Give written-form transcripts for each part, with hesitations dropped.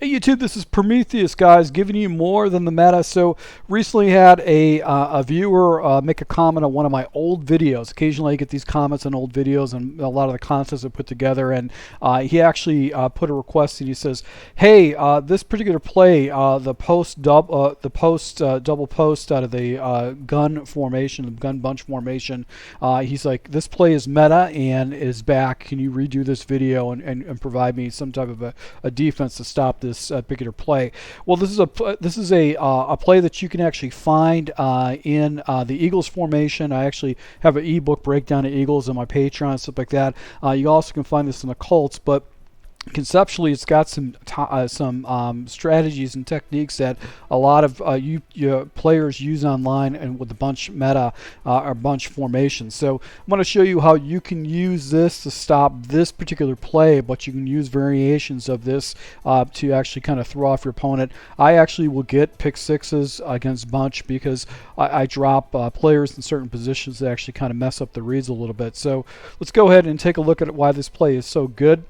Hey YouTube, this is Prometheus, guys, giving you more than the meta. So recently had a viewer make a comment on one of my old videos. Occasionally I get these comments on old videos and a lot of the concepts I put together, and he actually put a request and he says, hey, this particular play, the double post out of the gun formation, the gun bunch formation, he's like, this play is meta and is back. Can you redo this video and provide me some type of a defense to stop this particular play? Well, this is a play that you can actually find in the Eagles formation. I actually have an ebook breakdown of Eagles on my Patreon and stuff like that. You also can find this in the Colts, but conceptually, it's got some strategies and techniques that a lot of players use online and with the bunch meta or bunch formation. So I'm going to show you how you can use this to stop this particular play, but you can use variations of this to actually kind of throw off your opponent. I actually will get pick sixes against bunch because I drop players in certain positions that actually kind of mess up the reads a little bit. So let's go ahead and take a look at why this play is so good.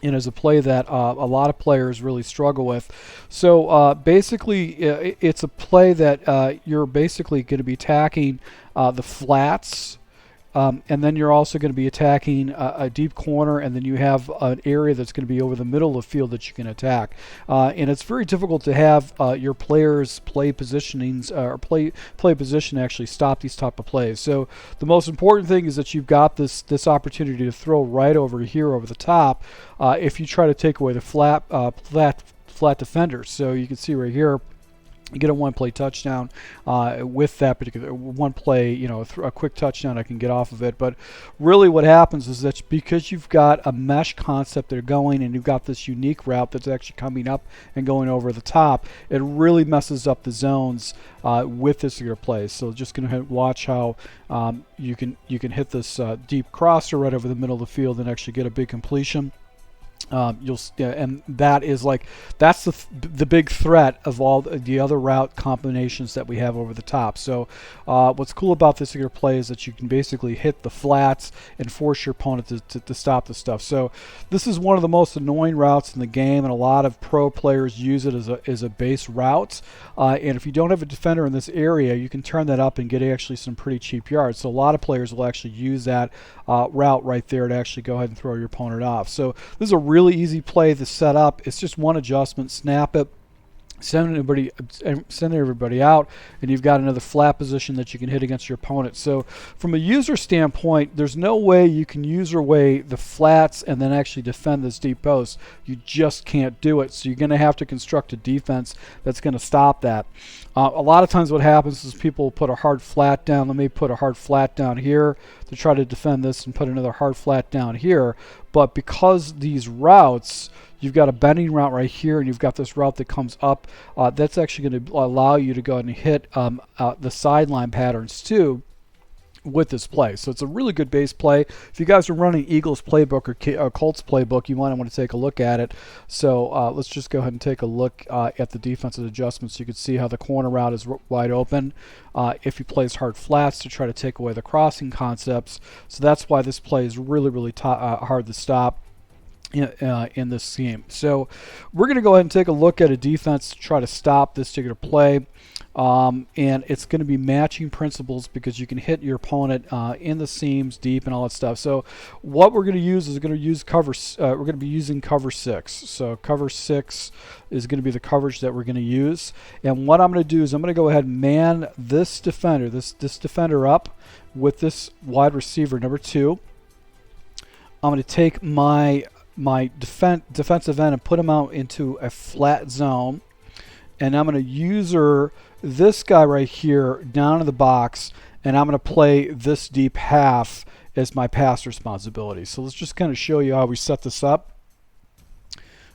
And is a play that a lot of players really struggle with. So basically, it's a play that you're basically going to be attacking the flats, and then you're also going to be attacking a deep corner, and then you have an area that's going to be over the middle of the field that you can attack. And it's very difficult to have your players play positionings or play position to actually stop these type of plays. So the most important thing is that you've got this opportunity to throw right over here over the top if you try to take away the flat defenders. So you can see right here, you get a one-play touchdown with that particular one play, you know, a quick touchdown I can get off of it. But really what happens is that because you've got a mesh concept that are going and you've got this unique route that's actually coming up and going over the top, it really messes up the zones with this particular play. So just going to watch how you can hit this deep crosser right over the middle of the field and actually get a big completion. And that is that's the big threat of all the other route combinations that we have over the top. So what's cool about this particular play is that you can basically hit the flats and force your opponent to stop the stuff. So this is one of the most annoying routes in the game, and a lot of pro players use it as a base route. And if you don't have a defender in this area, you can turn that up and get actually some pretty cheap yards. So a lot of players will actually use that route right there to actually go ahead and throw your opponent off. So this is a really easy play to set up. It's just one adjustment, snap it, send everybody out, and you've got another flat position that you can hit against your opponent. So from a user standpoint, there's no way you can user away the flats and then actually defend this deep post. You just can't do it. So you're going to have to construct a defense that's going to stop that. A lot of times what happens is people put a hard flat down. Let me put a hard flat down here to try to defend this and put another hard flat down here. But because these routes, you've got a bending route right here, and you've got this route that comes up, that's actually going to allow you to go ahead and hit the sideline patterns too with this play. So it's a really good base play. If you guys are running Eagles playbook or Colts playbook, you might want to take a look at it. So let's just go ahead and take a look at the defensive adjustments. You can see how the corner route is wide open if he plays hard flats to try to take away the crossing concepts. So that's why this play is really hard to stop in this scheme. So we're going to go ahead and take a look at a defense to try to stop this particular play. And it's going to be matching principles because you can hit your opponent in the seams deep and all that stuff. So what we're going to use is we're going to be using cover 6. So cover 6 is going to be the coverage that we're going to use. And what I'm going to do is I'm going to go ahead and man this defender, this defender up with this wide receiver number 2. I'm going to take my defensive end and put him out into a flat zone, and I'm going to user this guy right here down in the box, and I'm going to play this deep half as my pass responsibility. So let's just kind of show you how we set this up.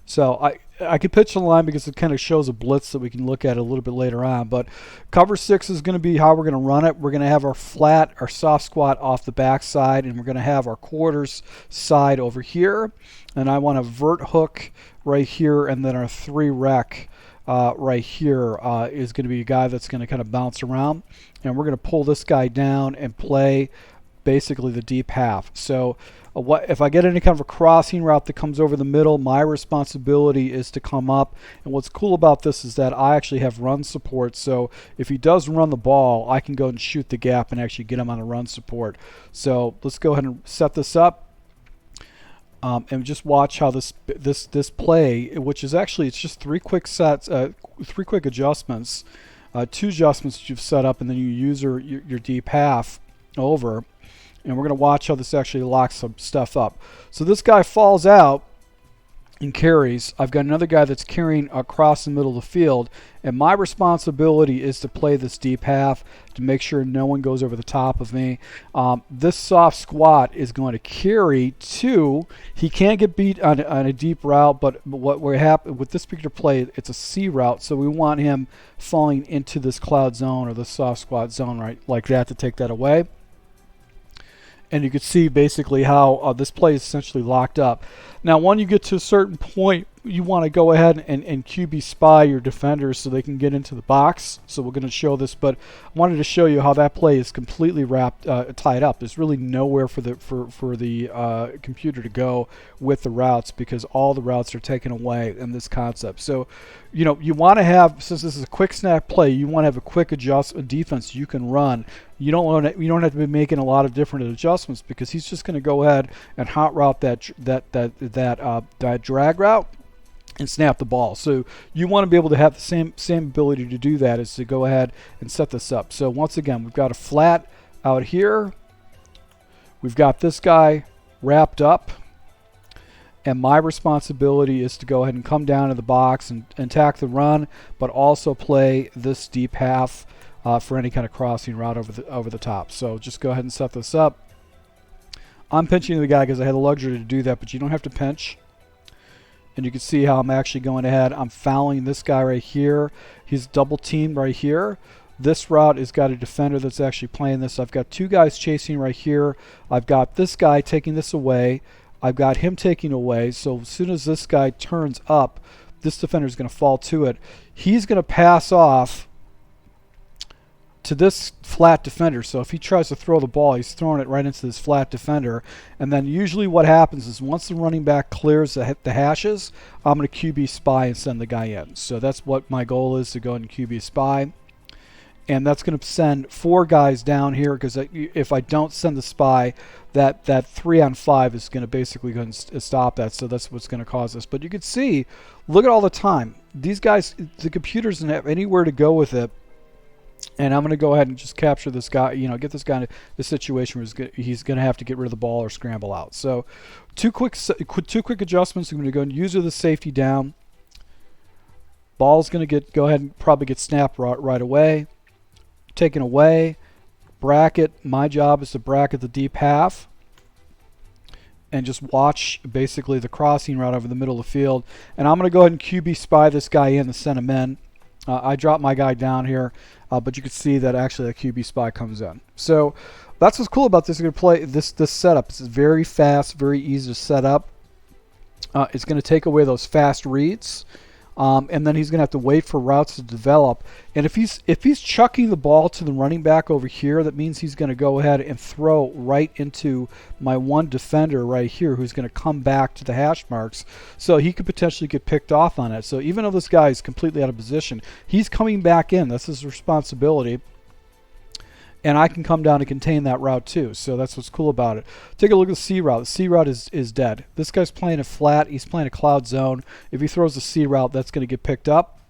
So I could pitch the line because it kind of shows a blitz that we can look at a little bit later on. But cover 6 is going to be how we're going to run it. We're going to have our flat, our soft squat off the backside, and we're going to have our quarters side over here. And I want a vert hook right here, and then our 3 rec right here is going to be a guy that's going to kind of bounce around. And we're going to pull this guy down and play basically the deep half. So What if I get any kind of a crossing route that comes over the middle, my responsibility is to come up. And what's cool about this is that I actually have run support, so if he does run the ball, I can go and shoot the gap and actually get him on a run support. So let's go ahead and set this up. And just watch how this play, which is actually, it's just 3 quick sets, 3 quick adjustments, 2 adjustments that you've set up, and then you use your deep half over, and we're going to watch how this actually locks some stuff up. So this guy falls out and carries. I've got another guy that's carrying across the middle of the field, and my responsibility is to play this deep half to make sure no one goes over the top of me. This soft squat is going to carry to, he can't get beat on a deep route, but what we're happening with this particular play, it's a C route, so we want him falling into this cloud zone or the soft squat zone right like that to take that away. And you can see basically how this play is essentially locked up. Now, when you get to a certain point, you want to go ahead and QB spy your defenders so they can get into the box. So we're going to show this, but I wanted to show you how that play is completely tied up. There's really nowhere for the computer to go with the routes because all the routes are taken away in this concept. So, you know, you want to have, since this is a quick snap play, you want to have a quick defense you can run. You don't have to be making a lot of different adjustments because he's just going to go ahead and hot route that drag route and snap the ball. So you want to be able to have the same ability to do that, is to go ahead and set this up. So once again, we've got a flat out here. We've got this guy wrapped up. And my responsibility is to go ahead and come down to the box and attack the run, but also play this deep half for any kind of crossing route over the top. So just go ahead and set this up. I'm pinching the guy because I had the luxury to do that, but you don't have to pinch. And you can see how I'm actually going ahead. I'm fouling this guy right here. He's double teamed right here. This route has got a defender that's actually playing this. I've got 2 guys chasing right here. I've got this guy taking this away. I've got him taking away. So as soon as this guy turns up, this defender is going to fall to it. He's going to pass off to this flat defender. So if he tries to throw the ball, he's throwing it right into this flat defender. And then usually what happens is once the running back clears the hashes, I'm going to QB spy and send the guy in. So that's what my goal is, to go and QB spy. And that's going to send 4 guys down here, because if I don't send the spy, that 3-on-5 is going to basically go and stop that. So that's what's going to cause this. But you can see, look at all the time. These guys, the computer doesn't have anywhere to go with it. And I'm going to go ahead and just capture this guy, you know, get this guy in the situation where he's going to have to get rid of the ball or scramble out. So 2 quick adjustments. I'm going to go and use the safety down. Ball's going to go ahead and probably get snapped right away. Taken away. Bracket. My job is to bracket the deep half. And just watch basically the crossing route over the middle of the field. And I'm going to go ahead and QB spy this guy in and send him in. I dropped my guy down here, but you can see that actually a QB spy comes in. So that's what's cool about this. You're going to play this setup. It's very fast, very easy to set up. It's going to take away those fast reads, and then he's going to have to wait for routes to develop. And if he's chucking the ball to the running back over here, that means he's going to go ahead and throw right into my one defender right here, who's going to come back to the hash marks. So he could potentially get picked off on it. So even though this guy is completely out of position, he's coming back in. That's his responsibility. And I can come down and contain that route too. So that's what's cool about it. Take a look at the C route. The C route is dead. This guy's playing a flat. He's playing a cloud zone. If he throws the C route, that's going to get picked up.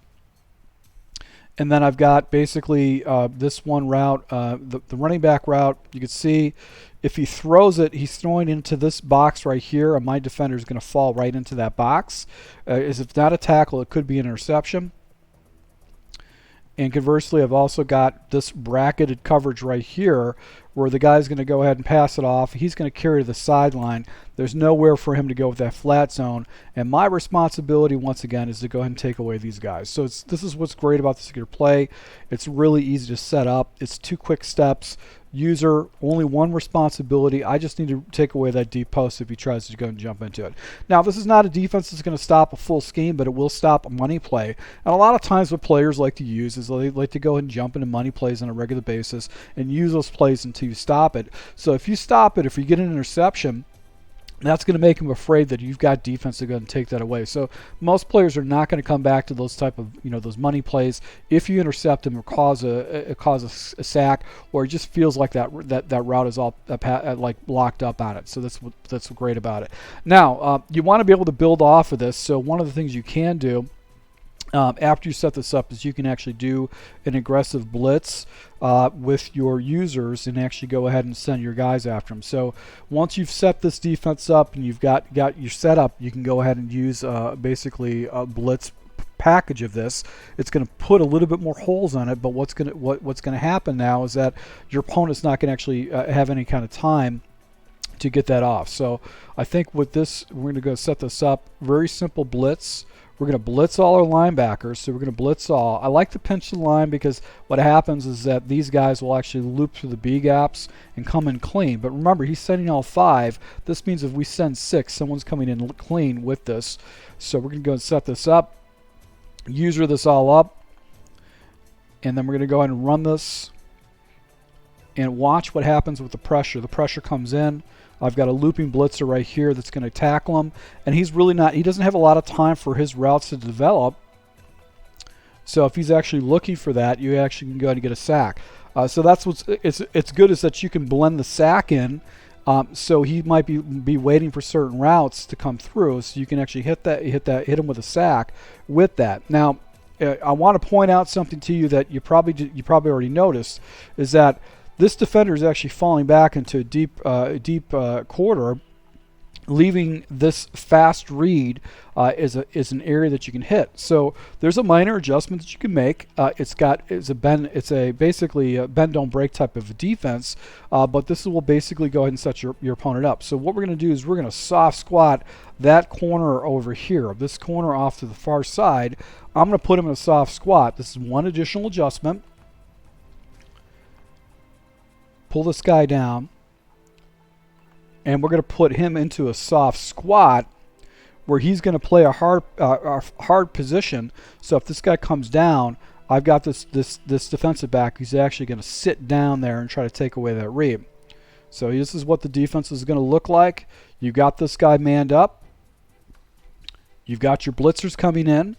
And then I've got basically this one route, the running back route. You can see if he throws it, he's throwing into this box right here, and my defender is going to fall right into that box. If it's not a tackle, it could be an interception. And conversely, I've also got this bracketed coverage right here where the guy's going to go ahead and pass it off. He's going to carry to the sideline. There's nowhere for him to go with that flat zone. And my responsibility, once again, is to go ahead and take away these guys. So this is what's great about this particular play. It's really easy to set up. It's 2 quick steps. User, only one responsibility. I just need to take away that deep post if he tries to go and jump into it. Now, this is not a defense that's going to stop a full scheme, but it will stop a money play. And a lot of times what players like to use is they like to go ahead and jump into money plays on a regular basis and use those plays until you stop it. So if you stop it, if you get an interception, That's going to make them afraid that you've got defense that are going to take that away. So most players are not going to come back to those type of, those money plays if you intercept them or cause a sack, or it just feels like that route is all like locked up on it. So that's great about it. Now you want to be able to build off of this. So one of the things you can do after you set this up is you can actually do an aggressive blitz with your users and actually go ahead and send your guys after them. So once you've set this defense up and you've got your setup, you can go ahead and use basically a blitz package of this. It's going to put a little bit more holes on it, but what's going to happen now is that your opponent's not going to actually have any kind of time to get that off. So I think with this, we're going to go set this up. Very simple blitz. We're going to blitz all our linebackers, so we're going to blitz all. I like to pinch the line because what happens is that these guys will actually loop through the B gaps and come in clean. But remember, he's sending all 5. This means if we send 6, someone's coming in clean with this. So we're going to go and set this up, user this all up, and then we're going to go ahead and run this and watch what happens with the pressure. The pressure comes in. I've got a looping blitzer right here that's going to tackle him, and he doesn't have a lot of time for his routes to develop. So if he's actually looking for that, you actually can go ahead and get a sack. So that's it's good is that you can blend the sack in. So he might be waiting for certain routes to come through, so you can actually hit him with a sack with that. Now, I want to point out something to you that you probably already noticed, is that this defender is actually falling back into a deep quarter, leaving this fast read is an area that you can hit. So there's a minor adjustment that you can make. It's basically a bend don't break type of a defense, but this will basically go ahead and set your opponent up. So what we're going to do is we're going to soft squat that corner over here, this corner off to the far side. I'm going to put him in a soft squat. This is one additional adjustment. Pull this guy down, and we're going to put him into a soft squat where he's going to play a hard position. So if this guy comes down, I've got this defensive back who's actually going to sit down there and try to take away that read. So this is what the defense is going to look like. You got this guy manned up. You've got your blitzers coming in,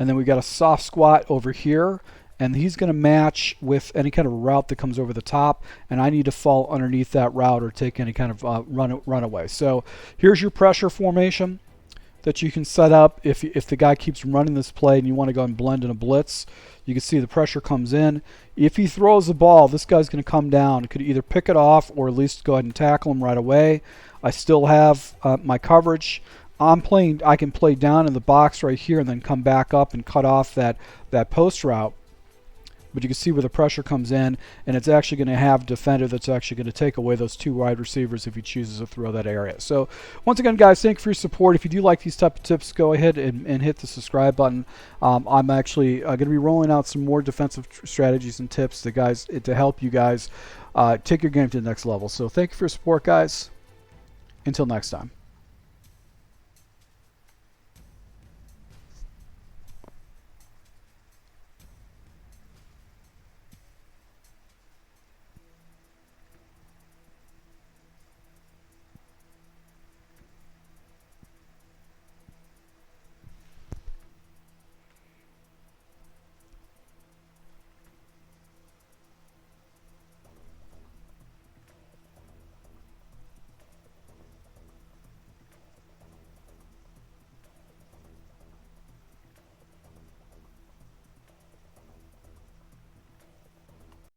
and then we got a soft squat over here. And he's going to match with any kind of route that comes over the top, and I need to fall underneath that route or take any kind of runaway. So here's your pressure formation that you can set up if the guy keeps running this play and you want to go and blend in a blitz. You can see the pressure comes in. If he throws the ball, this guy's going to come down. Could either pick it off or at least go ahead and tackle him right away. I still have my coverage. I can play down in the box right here and then come back up and cut off that post route. But you can see where the pressure comes in, and it's actually going to have a defender that's actually going to take away those 2 wide receivers if he chooses to throw that area. So once again, guys, thank you for your support. If you do like these type of tips, go ahead and hit the subscribe button. I'm actually going to be rolling out some more defensive strategies and tips to help you guys take your game to the next level. So thank you for your support, guys. Until next time.